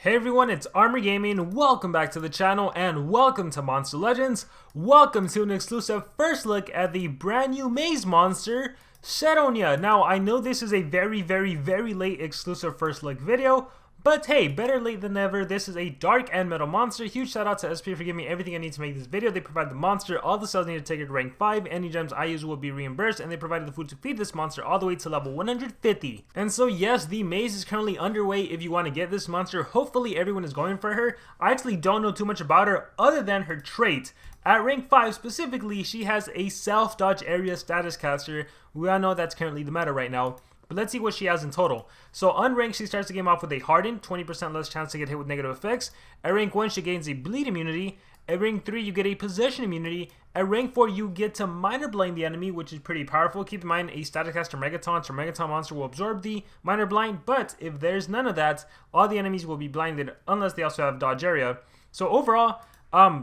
Hey everyone, it's Armor Gaming. Welcome back to the channel and welcome to Monster Legends. Welcome to an exclusive first look at the brand new maze monster, Shadowyna. Now, I know this is a very late exclusive first look video, but hey, better late than never. This is a dark and metal monster. Huge shout out to SP for giving me everything I need to make this video. They provide the monster, all the cells needed to take it to rank 5, any gems I use will be reimbursed, and they provided the food to feed this monster all the way to level 150. And so yes, the maze is currently underway if you want to get this monster. Hopefully everyone is going for her. I actually don't know too much about her other than her trait. At rank 5 specifically, she has a self-dodge area status caster. We all know that's currently the meta right now. But let's see what she has in total. So unranked, she starts the game off with a hardened, 20% less chance to get hit with negative effects. At rank 1, she gains a bleed immunity. At rank 3, you get a possession immunity. At rank 4, you get to minor blind the enemy, which is pretty powerful. Keep in mind, a static caster Megataunt or Megaton monster will absorb the minor blind, but if there's none of that, all the enemies will be blinded unless they also have dodge area. So overall,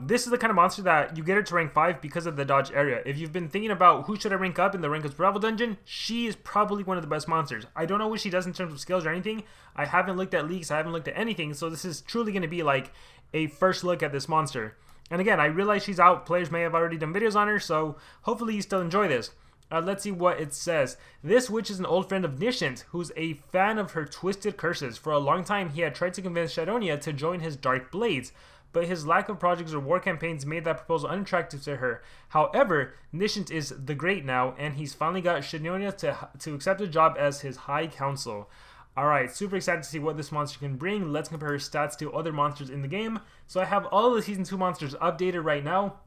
this is the kind of monster that you get her to rank 5 because of the dodge area. If you've been thinking about who should I rank up in the Rank Up Survival Dungeon, she is probably one of the best monsters. I don't know what she does in terms of skills or anything. I haven't looked at leaks, I haven't looked at anything, so this is truly going to be like a first look at this monster. And again, I realize she's out, players may have already done videos on her, so hopefully you still enjoy this. Let's see what it says. This witch is an old friend of Nishant, who's a fan of her twisted curses. For a long time, he had tried to convince Shadowyna to join his dark blades, but his lack of projects or war campaigns made that proposal unattractive to her. However, Nishant is the Great now, and he's finally got Shadowyna to accept a job as his High Council. Alright, super excited to see what this monster can bring. Let's compare her stats to other monsters in the game. So I have all of the Season 2 monsters updated right now,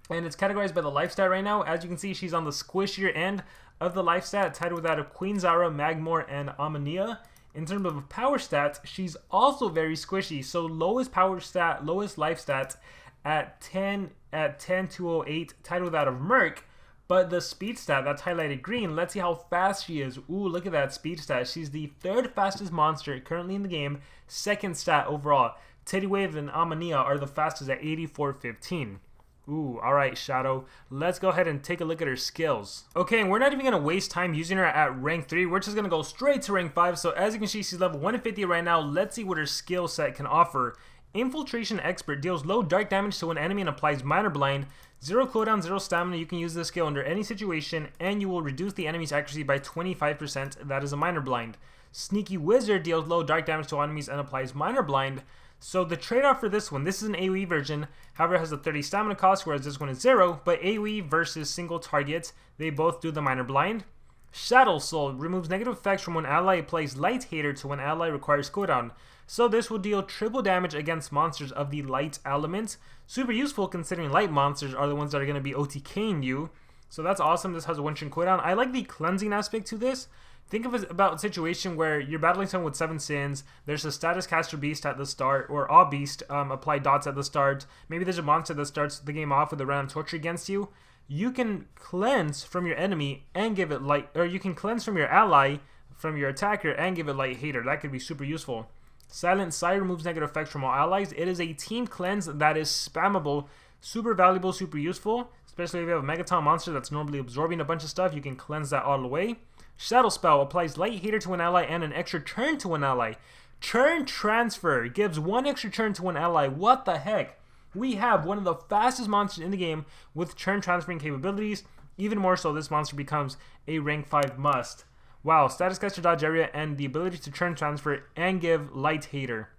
and it's categorized by the life stat right now. As you can see, she's on the squishier end of the life stat, tied with that of Queen Zara, Magmor, and Amania. In terms of power stats, she's also very squishy. So lowest power stat, lowest life stat at 10,208, tied with that of Murk. But the speed stat, that's highlighted green, let's see how fast she is. Ooh, look at that speed stat. She's the third fastest monster currently in the game, second stat overall. Teddy Wave and Amania are the fastest at 8415. Ooh, alright, Shadow. Let's go ahead and take a look at her skills. Okay, and we're not even going to waste time using her at rank 3. We're just going to go straight to rank 5. So as you can see, she's level 150 right now. Let's see what her skill set can offer. Infiltration Expert deals low dark damage to an enemy and applies minor blind. 0 cooldown, 0 stamina. You can use this skill under any situation, and you will reduce the enemy's accuracy by 25%. That is a minor blind. Sneaky Wizard deals low dark damage to enemies and applies minor blind. So the trade-off for this one, this is an AoE version, however it has a 30 stamina cost, whereas this one is 0, but AoE versus single targets, they both do the minor blind. Shadow Soul removes negative effects from when ally applies Light Hater to when ally requires cooldown. So this will deal triple damage against monsters of the light element. Super useful considering light monsters are the ones that are going to be OTKing you. So that's awesome. This has a 1-turn cooldown. I like the cleansing aspect to this. Think of it about a situation where you're battling someone with 7 sins, there's a status caster beast at the start, or all beast apply dots at the start, maybe there's a monster that starts the game off with a random torture against you. You can cleanse from your enemy and give it light, or you can cleanse from your ally, from your attacker, and give it Light Hater. That could be super useful. Silent Sight removes negative effects from all allies. It is a team cleanse that is spammable, super valuable, super useful, especially if you have a Megaton monster that's normally absorbing a bunch of stuff, you can cleanse that all the way. Shadow Spell applies Light Hater to an ally and an extra turn to an ally. Turn Transfer gives 1 extra turn to an ally. What the heck? We have one of the fastest monsters in the game with turn transferring capabilities. Even more so, this monster becomes a rank 5 must. Wow, status caster dodge area and the ability to turn transfer and give Light Hater.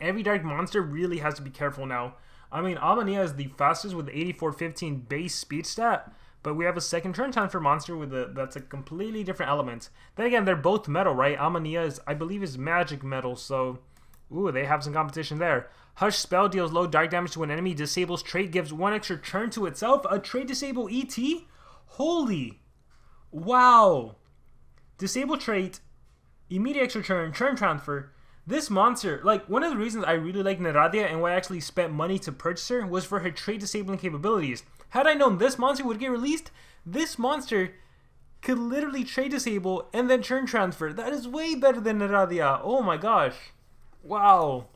Every dark monster really has to be careful now. I mean, Amania is the fastest with 8415 base speed stat, but we have a second turn transfer monster with that's a completely different element. Then again, they're both metal, right? Amania is, I believe, is magic metal, so ooh, they have some competition there. Hush Spell deals low dark damage to an enemy. Disables trait gives 1 extra turn to itself. A trait disable ET? Holy, wow! Disable trait, immediate extra turn, turn transfer. This monster, like, one of the reasons I really like Neradia and why I actually spent money to purchase her was for her trait disabling capabilities. Had I known this monster would get released, this monster could literally trait disable and then turn transfer. That is way better than Neradia. Oh my gosh. Wow.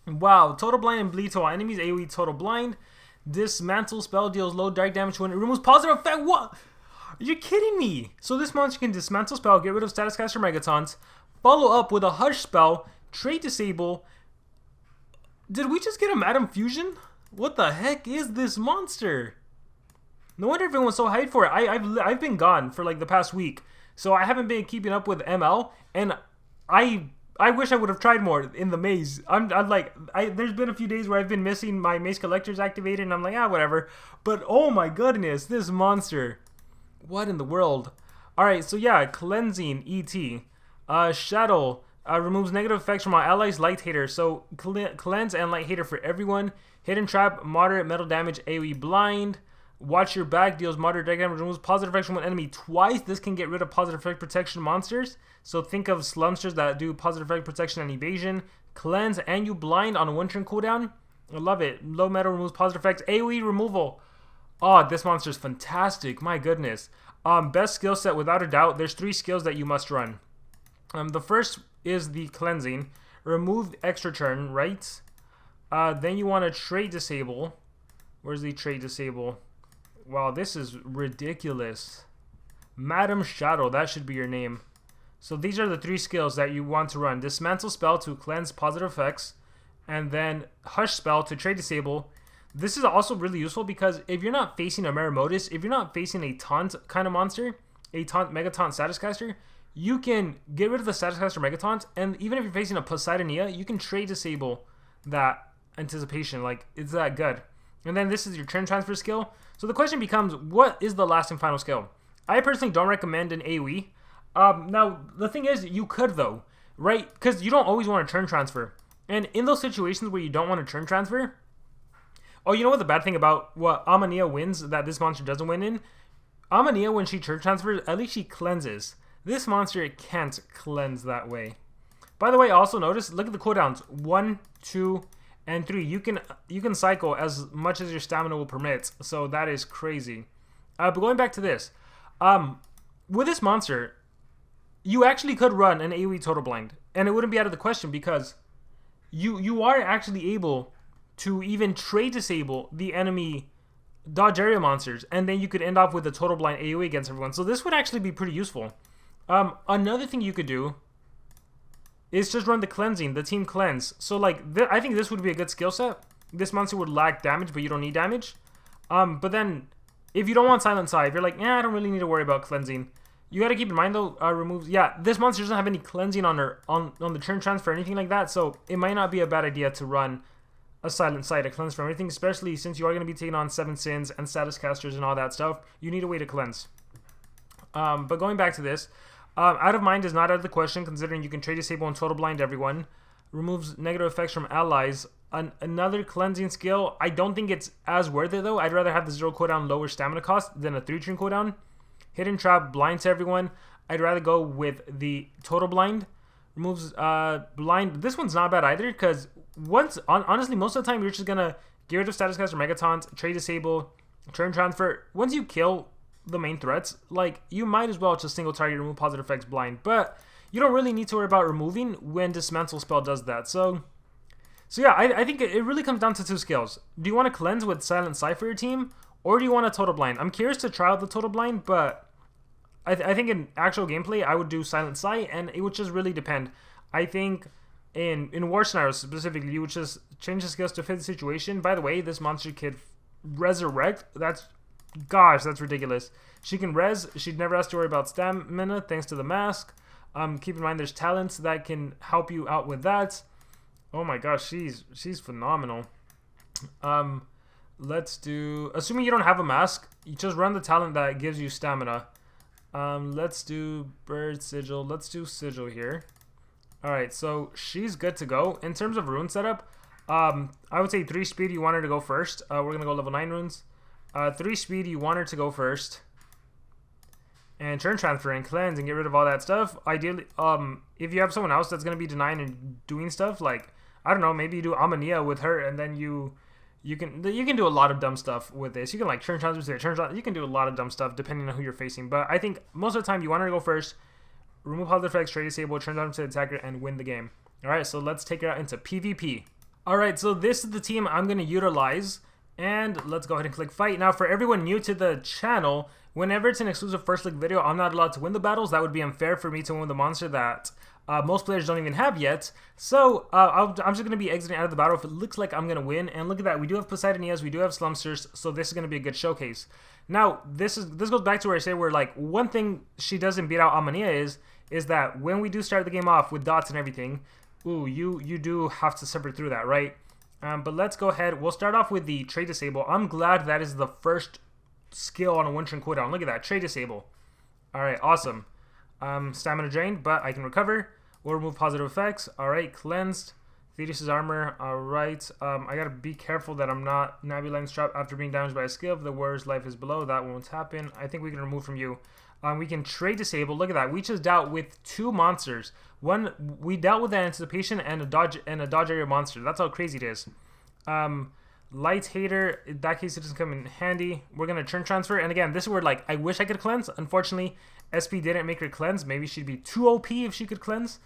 Wow. Total blind and bleed to all enemies. AoE total blind. Dismantle spell deals low dark damage when it removes positive effect. What? You're kidding me. So this monster can dismantle spell, get rid of status caster Megatons, follow up with a Hush Spell, trait disable, Did we just get a Madam Fusion? What the heck is this monster? No wonder everyone's so hyped for it. I've been gone for like the past week, so I haven't been keeping up with ML, and I wish I would have tried more in the maze. There's been a few days where I've been missing my maze collectors activated, and I'm like, whatever. But oh my goodness, this monster. What in the world? Alright, so yeah, cleansing ET. Shadow removes negative effects from our allies, light hater. So cleanse and light hater for everyone. Hidden trap, moderate metal damage, AoE blind. Watch your back, deals moderate damage, removes positive effects from one enemy twice. This can get rid of positive effect protection monsters. So think of slumsters that do positive effect protection and evasion. Cleanse and you blind on a 1 turn cooldown. I love it. Low metal removes positive effects. AoE removal. Oh, this monster is fantastic. My goodness. Best skill set without a doubt. There's 3 skills that you must run. The first is the cleansing. Remove extra turn, right? Then you want to trait disable. Where's the trait disable? Wow, this is ridiculous. Madam Shadow, that should be your name. So these are the 3 skills that you want to run. Dismantle spell to cleanse positive effects. And then Hush spell to trait disable. This is also really useful because if you're not facing a Maramotus, if you're not facing a taunt kind of monster, a taunt, mega taunt status caster, you can get rid of the status caster mega taunt, and even if you're facing a Poseidonia, you can trait disable that anticipation. Like, it's that good. And then this is your turn transfer skill. So the question becomes, what is the last and final skill? I personally don't recommend an AoE. Now, the thing is, you could though, right? Because you don't always want to turn transfer. And in those situations where you don't want to turn transfer, oh, you know what the bad thing about what Amania wins that this monster doesn't win in? Amania, when she turn transfers, at least she cleanses. This monster can't cleanse that way. By the way, also notice, look at the cooldowns. 1, 2, and 3. You can cycle as much as your stamina will permit. So that is crazy. But going back to this. With this monster, you actually could run an AoE total blind. And it wouldn't be out of the question because you are actually able to even trait disable the enemy dodge area monsters, and then you could end up with a total blind AoE against everyone. So this would actually be pretty useful. Another thing you could do is just run the cleansing, the team cleanse. So like, I think this would be a good skill set. This monster would lack damage, but you don't need damage. But then, if you don't want Silent Sight, if you're like, I don't really need to worry about cleansing. You got to keep in mind though, removes, this monster doesn't have any cleansing on the turn transfer or anything like that. So it might not be a bad idea to run a Silent Sight, a cleanse from everything, especially since you are going to be taking on 7 sins and status casters and all that stuff. You need a way to cleanse. But going back to this, out of mind is not out of the question, considering you can trait disable and total blind everyone. Removes negative effects from allies. Another cleansing skill. I don't think it's as worth it though. I'd rather have the 0 cooldown, lower stamina cost than a 3 turn cooldown. Hidden trap, blind to everyone. I'd rather go with the total blind. Removes blind. This one's not bad either because honestly, most of the time you're just gonna get rid of status caster megatons, trait disable, turn transfer. Once you kill the main threats, like, you might as well just single target remove positive effects blind, but you don't really need to worry about removing when dismantle spell does that. So yeah, I think it really comes down to 2 skills. Do you want to cleanse with Silent Sight for your team, or do you want a total blind? I'm curious to try out the total blind, but I think in actual gameplay I would do Silent Sight, and it would just really depend. I think in war scenarios specifically, you would just change the skills to fit the situation. By the way, this monster could resurrect. Gosh, that's ridiculous. She can res. She'd never have to worry about stamina thanks to the mask. Keep in mind there's talents that can help you out with that. Oh my gosh, she's phenomenal. Let's do, assuming you don't have a mask, you just run the talent that gives you stamina. Let's do bird sigil. Let's do sigil here. Alright, so she's good to go. In terms of rune setup, I would say 3 speed you want her to go first. We're gonna go level 9 runes. 3 speed you want her to go first. And turn transfer and cleanse and get rid of all that stuff. Ideally, if you have someone else that's gonna be denying and doing stuff, like, I don't know, maybe you do Amania with her, and then you can do a lot of dumb stuff with this. You can like turn transfer, you can do a lot of dumb stuff depending on who you're facing. But I think most of the time you want her to go first, remove positive effects, trait disable, turn down to the attacker, and win the game. Alright, so let's take it out into PvP. Alright, so this is the team I'm gonna utilize. And let's go ahead and click fight. Now, for everyone new to the channel, whenever it's an exclusive first look video, I'm not allowed to win the battles. That would be unfair for me to win the monster that most players don't even have yet. So I'm just going to be exiting out of the battle if it looks like I'm going to win. And look at that, we do have Poseidonias, we do have Slumsters, so this is going to be a good showcase. Now, this goes back to where I say where, like, one thing she doesn't beat out Amania is that when we do start the game off with dots and everything, ooh, you do have to suffer through that, right? But let's go ahead. We'll start off with the Trade Disable. I'm glad that is the first skill on a one-turn cooldown. Look at that, Trade Disable. Alright, awesome. Stamina drained, but I can recover. We'll remove positive effects. Alright, cleansed. Thetis' armor. Alright. I gotta be careful that I'm not Nabulines trapped after being damaged by a skill. If the warrior's life is below, that won't happen. I think we can remove from you. We can Trade Disable. Look at that. We just dealt with 2 monsters. One, we dealt with an Anticipation and a dodge area monster. That's how crazy it is. Light Hater, in that case it doesn't come in handy. We're gonna turn transfer, and again, this is where, like, I wish I could cleanse. Unfortunately, SP didn't make her cleanse. Maybe she'd be too OP if she could cleanse.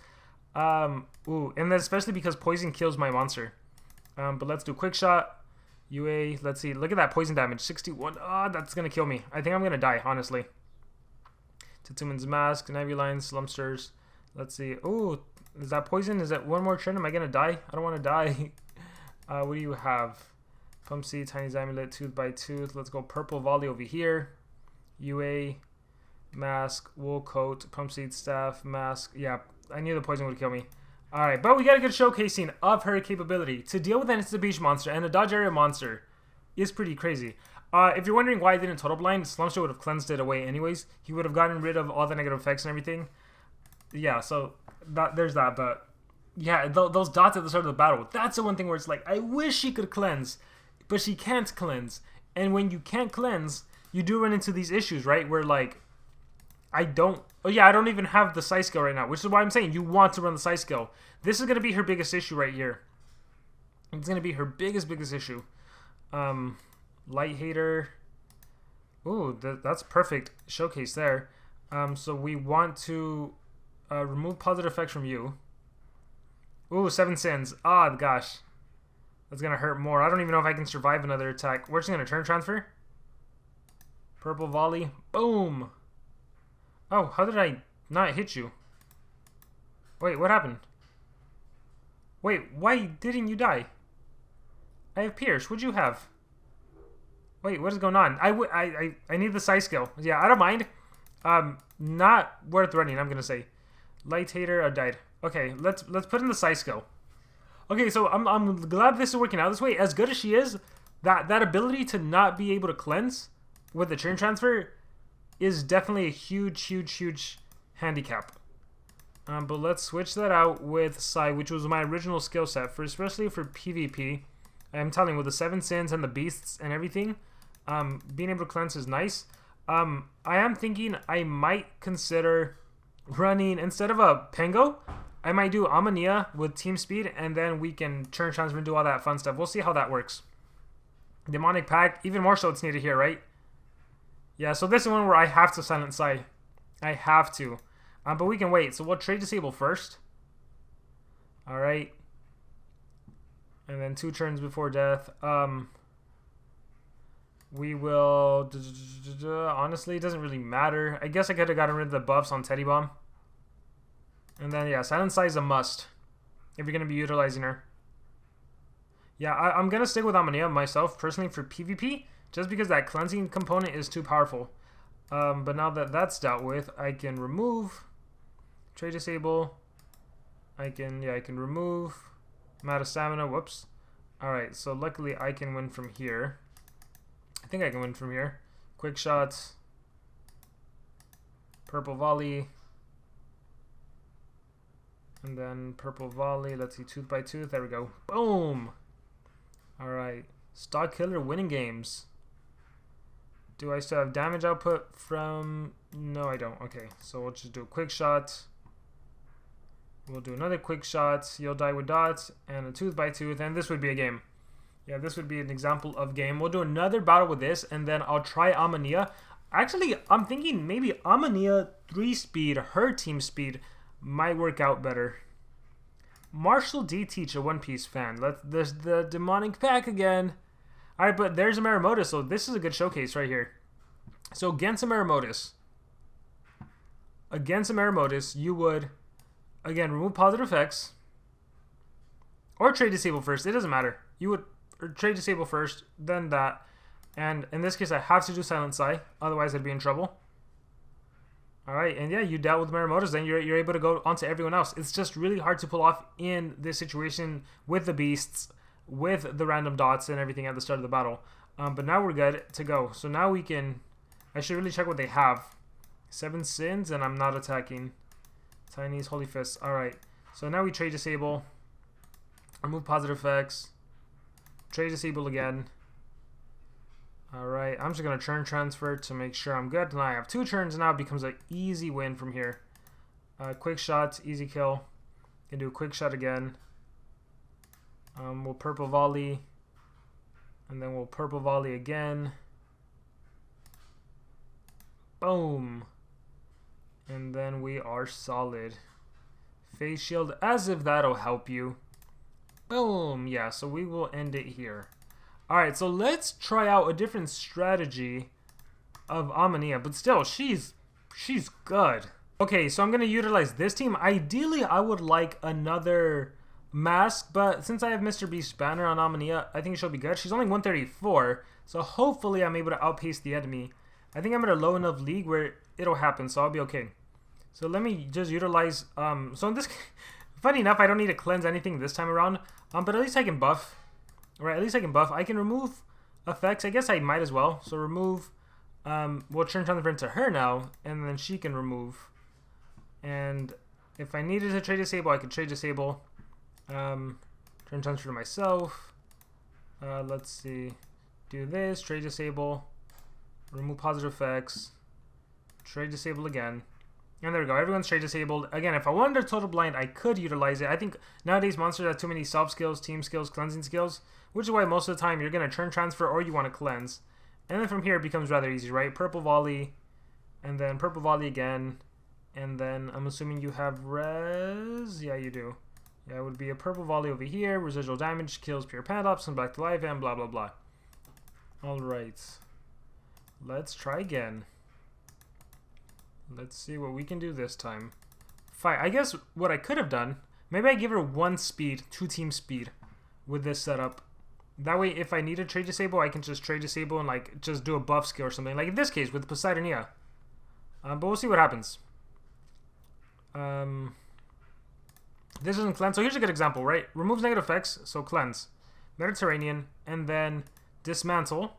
Ooh, and then especially because poison kills my monster. But let's do quick shot. UA, let's see. Look at that poison damage, 61. Oh, that's gonna kill me. I think I'm gonna die, honestly. Titumen's Mask, Nabulines, Slumsters. Let's see. Oh, is that poison? Is that one more turn? Am I gonna die? I don't want to die. What do you have? Pump Seed, Tiny Amulet, Tooth by Tooth. Let's go Purple Volley over here. UA, Mask, Wool Coat, Pump Seed, Staff, Mask. Yeah, I knew the poison would kill me. Alright, but we got a good showcasing of her capability. To deal with an Anticipation monster and a dodge area monster is pretty crazy. If you're wondering why I didn't Total Blind, Slumster would have cleansed it away anyways. He would have gotten rid of all the negative effects and everything. Yeah, so there's that, but yeah, those dots at the start of the battle, that's the one thing where it's like, I wish she could cleanse, but she can't cleanse. And when you can't cleanse, you do run into these issues, right? Where, like, I don't even have the Psi skill right now, which is why I'm saying you want to run the Psi skill. This is going to be her biggest issue right here. It's going to be her biggest issue. Light Hater. Ooh, that's perfect showcase there. So we want to remove positive effects from you. Ooh, 7 sins. Ah, gosh. That's going to hurt more. I don't even know if I can survive another attack. We're just going to turn transfer. Purple Volley. Boom. Oh, how did I not hit you? Wait, what happened? Wait, why didn't you die? I have Pierce. What'd you have? Wait, what is going on? I need the Psi skill. Yeah, I don't mind. Not worth running, I'm gonna say. Light Hater, I died. Okay, let's put in the Psi skill. Okay, so I'm glad this is working out this way. As good as she is, that ability to not be able to cleanse with the turn transfer is definitely a huge handicap. But let's switch that out with Psi, which was my original skill set, especially for PvP. I'm telling you, with the 7 sins and the beasts and everything, being able to cleanse is nice. I am thinking I might consider running, instead of a Pengo, I might do Amania with team speed, and then we can turn transfer and do all that fun stuff. We'll see how that works. Demonic Pact, even more so it's needed here, right? Yeah, so this is one where I have to silent Psi. I have to. But we can wait. So we'll Trade Disable first. Alright. And then 2 turns before death. We will... honestly, it doesn't really matter. I guess I could have gotten rid of the buffs on Teddy Bomb. And then, yeah, Silent Psi is a must if you're going to be utilizing her. Yeah, I'm going to stick with Amania myself, personally, for PvP, just because that cleansing component is too powerful. But now that that's dealt with, I can remove... Trade Disable. I can remove... I'm out of stamina. Whoops. Alright, so luckily I can win from here. I think I can win from here. Quick shots. Purple Volley. And then Purple Volley. Let's see, Tooth by Tooth. There we go. Boom! Alright. Stock Killer winning games. Do I still have damage output from... No, I don't. Okay, so we'll just do a quick shot. We'll do another quick shot. You'll die with dots. And a Tooth by Tooth. And this would be a game. Yeah, this would be an example of game. We'll do another battle with this. And then I'll try Amania. Actually, I'm thinking maybe Amania 3-speed, her team speed, might work out better. Marshall D. Teach, a One Piece fan. There's the Demonic Pack again. Alright, but there's a Maramotus. So this is a good showcase right here. So against a Maramotus, you would... again, remove positive effects. Or trade disable first. It doesn't matter. You would trade disable first, then that. And in this case, I have to do Silent Sigh. Otherwise, I'd be in trouble. Alright, and yeah, you dealt with Muramoto's, then you're able to go on to everyone else. It's just really hard to pull off in this situation with the beasts, with the random dots and everything at the start of the battle. But now we're good to go. So now we can... I should really check what they have. 7 sins, and I'm not attacking. Tiny's Holy Fist. Alright, so now we trade disable. Remove positive effects. Trade disable again. Alright, I'm just going to turn transfer to make sure I'm good. And I have 2 turns now. It becomes an easy win from here. Quick shot, easy kill. Can do a quick shot again. We'll purple volley. And then we'll purple volley again. Boom. And then we are solid. Face shield, as if that'll help you. Boom. Yeah, so we will end it here. Alright, so let's try out a different strategy of Amania. But still, she's good. Okay, so I'm going to utilize this team. Ideally, I would like another mask. But since I have Mr. Beast's banner on Amania, I think she'll be good. She's only 134. So hopefully I'm able to outpace the enemy. I think I'm at a low enough league where it'll happen. So I'll be okay. So let me just utilize... so in this... Funny enough, I don't need to cleanse anything this time around. But at least I can buff. Right, at least I can buff. I can remove effects. I guess I might as well. So remove. We'll turn transfer into her now, and then she can remove. And if I needed to trade disable, I could trade disable. Turn transfer to myself. Let's see. Do this. Trade disable. Remove positive effects. Trade disable again. And there we go. Everyone's trade disabled. Again, if I wanted a total blind, I could utilize it. I think nowadays monsters have too many self skills, team skills, cleansing skills, which is why most of the time you're going to turn transfer or you want to cleanse. And then from here it becomes rather easy, right? Purple volley, and then purple volley again. And then I'm assuming you have res. Yeah, you do. Yeah, it would be a purple volley over here. Residual damage, kills pure Pantops, and back to life, and blah, blah, blah. Alright. Let's try again. Let's see what we can do this time. Fine. I guess what I could have done, maybe I give her 1 speed, 2 team speed with this setup. That way, if I need to trade disable, I can just trade disable and like just do a buff skill or something. Like in this case with Poseidonia. But we'll see what happens. This isn't cleanse. So here's a good example, right? Removes negative effects, so cleanse. Mediterranean, and then dismantle.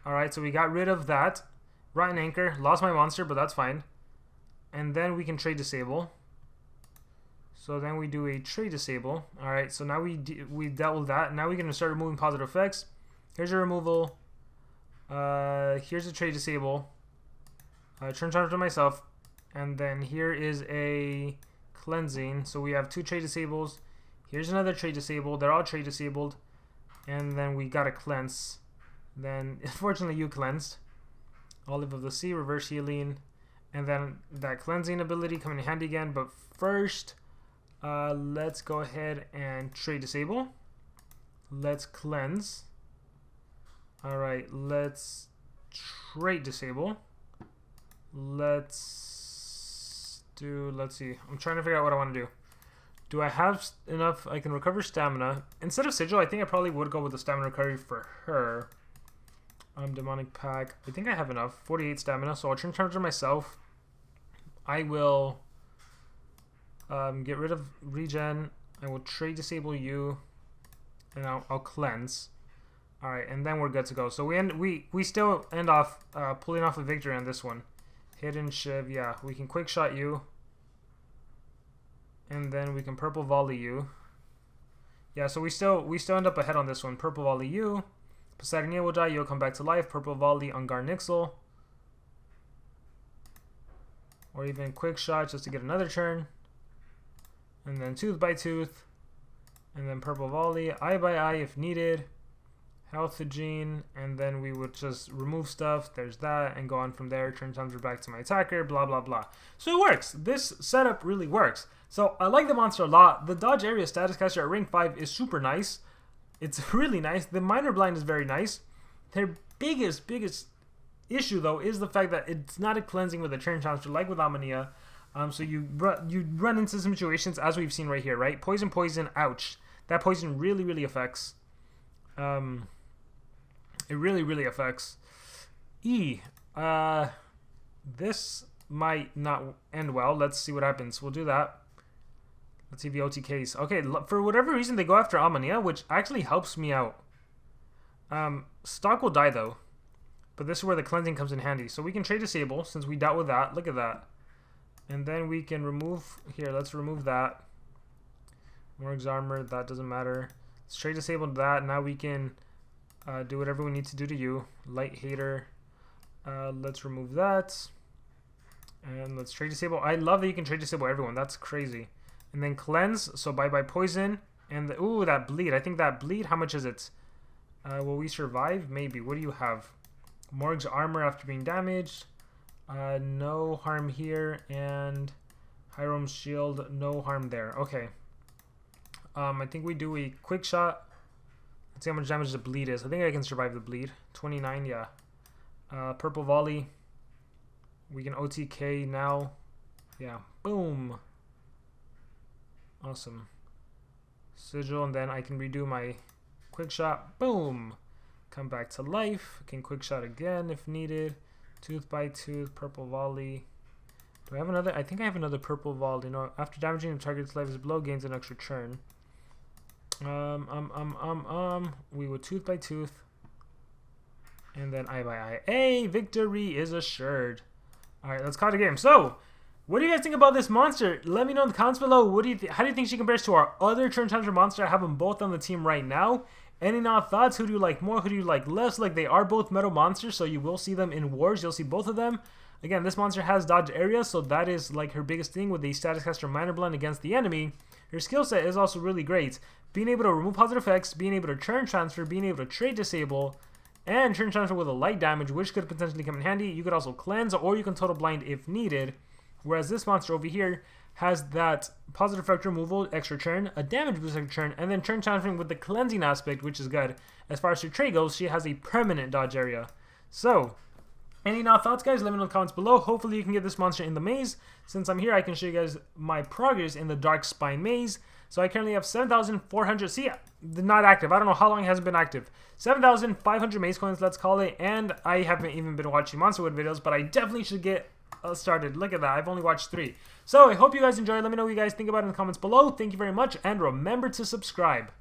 Alright, so we got rid of that. Rotten Anchor, lost my monster, but that's fine. And then we can trade disable. So then we do a trade disable. Alright, so now we dealt with that. Now we're going to start removing positive effects. Here's a removal. Here's a trade disable. Turn transfer to myself. And then here is a cleansing. So we have 2 trade disables. Here's another trade disable. They're all trade disabled. And then we got a cleanse. Then, unfortunately, you cleansed. Olive of the Sea, reverse healing. And then that cleansing ability coming in handy again. But first, let's go ahead and trade disable. Let's cleanse. Alright, let's trade disable. Let's see. I'm trying to figure out what I want to do. Do I have enough? I can recover stamina. Instead of Sigil, I think I probably would go with the stamina recovery for her. Demonic Pack. I think I have enough. 48 stamina, so I'll turn to myself. I will get rid of regen. I will trade disable you. And I'll cleanse. Alright, and then we're good to go. So we still end off pulling off a victory on this one. Hidden Shiv, yeah. We can quick shot you. And then we can purple volley you. Yeah, so we still end up ahead on this one. Purple volley you. Poseidonia will die, you'll come back to life. Purple volley on Garnixel. Or even quick shot just to get another turn. And then tooth by tooth. And then purple volley, eye by eye if needed. Healthogene, and then we would just remove stuff. There's that, and go on from there. Turn transfer back to my attacker, blah, blah, blah. So it works. This setup really works. So I like the monster a lot. The dodge area status caster at rank 5 is super nice. It's really nice. The minor blind is very nice. Their biggest issue, though, is the fact that it's not a cleansing with a turn transfer like with Amania. So you run into some situations as we've seen right here, right? Poison, poison, ouch. That poison really affects. It really affects. This might not end well. Let's see what happens. We'll do that. Let's see the OTKs. Okay, for whatever reason, they go after Ammonia, which actually helps me out. Stock will die, though. But this is where the cleansing comes in handy. So we can trade disable, since we dealt with that. Look at that. And then we can remove... Here, let's remove that. Murk's armor, that doesn't matter. Let's trade disable that. Now we can do whatever we need to do to you. Light hater. Let's remove that. And let's trade disable. I love that you can trade disable everyone. That's crazy. And then cleanse. So bye-bye poison. And ooh, that bleed. I think that bleed, how much is it? Will we survive? Maybe. What do you have? Morg's armor after being damaged. No harm here. And Hiram's shield. No harm there. Okay. I think we do a quick shot. Let's see how much damage the bleed is. I think I can survive the bleed. 29, yeah. Purple volley. We can OTK now. Yeah. Boom. Awesome. Sigil, and then I can redo my quick shot. Boom. Come back to life. Can quick shot again if needed. Tooth by tooth. Purple volley. Do I have another? I think I have another purple volley. No, after damaging the target's life is below, gains an extra turn. We would tooth by tooth. And then eye by eye. Hey, victory is assured. Alright, let's call it a game. So, what do you guys think about this monster? Let me know in the comments below. What do you how do you think she compares to our other turn challenger monster? I have them both on the team right now. Any thoughts? Who do you like more? Who do you like less? Like, they are both metal monsters, so you will see them in wars. You'll see both of them. Again, this monster has dodge area, so that is like her biggest thing with the status caster minor blend against the enemy. Her skill set is also really great. Being able to remove positive effects, being able to turn transfer, being able to trade disable, and turn transfer with a light damage, which could potentially come in handy. You could also cleanse, or you can total blind if needed. Whereas this monster over here has that positive effect removal, extra turn, a damage boost, extra turn, and then turn transferring with the cleansing aspect, which is good. As far as her trade goes, she has a permanent dodge area. So, any thoughts, guys? Let me know in the comments below. Hopefully you can get this monster in the maze. Since I'm here, I can show you guys my progress in the Dark Spine maze. So I currently have 7,400. See, not active. I don't know how long it hasn't been active. 7,500 maze coins, let's call it. And I haven't even been watching Monster Wood videos, but I definitely should get started. Look at that. I've only watched 3. So I hope you guys enjoyed. Let me know what you guys think about it in the comments below. Thank you very much, and remember to subscribe.